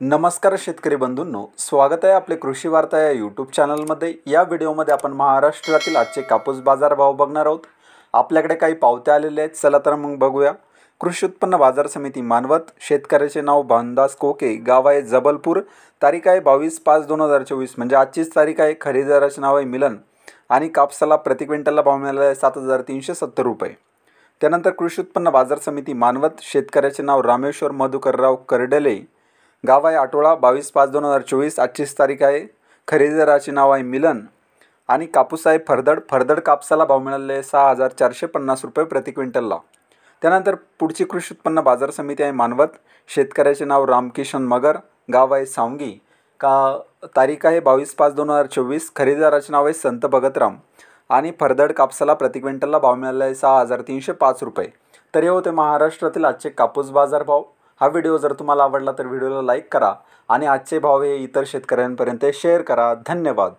नमस्कार शेतकरी बंधूंनो, स्वागत आहे आपले कृषी वार्ता या यूट्यूब चॅनलमध्ये। या व्हिडिओमध्ये आपण महाराष्ट्रातील आजचे कापूस बाजार भाव बघणार आहोत। आपल्याकडे काही पावत्या आलेल्या आहेत, चला तर मग बघूया। कृषी उत्पन्न बाजार समिती मानवत, शेतकऱ्याचे नाव भानदास कोके, गाव आहे जबलपूर, तारीख आहे 22/5/2024 म्हणजे आजचीच तारीख आहे। खरेदीदाराचे नाव आहे मिलन आणि कापसाला प्रति क्विंटलला भाव मिळाला आहे 7,370 रुपये। त्यानंतर कृषी उत्पन्न बाजार समिती मानवत, शेतकऱ्याचे नाव रामेश्वर मधुकरराव करडले, गाव आहे आटोळा, 22/5/2024 आजचीच तारीख आहे। खरेदीदाराचे नाव आहे मिलन आणि कापूस आहे फरदड कापसाला भाव मिळालेला आहे 6,450 रुपये प्रति क्विंटलला। त्यानंतर पुढची कृषी उत्पन्न बाजार समिती आहे मानवत, शेतकऱ्याचे नाव रामकिशन मगर, गाव आहे सांगी, तारीख आहे 22/5/2024 खरेदीदाराचे नाव आहे संत भगतराम आणि फरदड कापसाला प्रति क्विंटलला भाव मिळाला आहे 6,305 रुपये। तर हे होते महाराष्ट्रातील आजचे कापूस बाजार भाव। हा व्हिडिओ जर तुम्हाला आवडला तर व्हिडिओला लाईक करा आणि आजचे भाव हे इतर शेतकऱ्यांपर्यंत शेअर करा। धन्यवाद।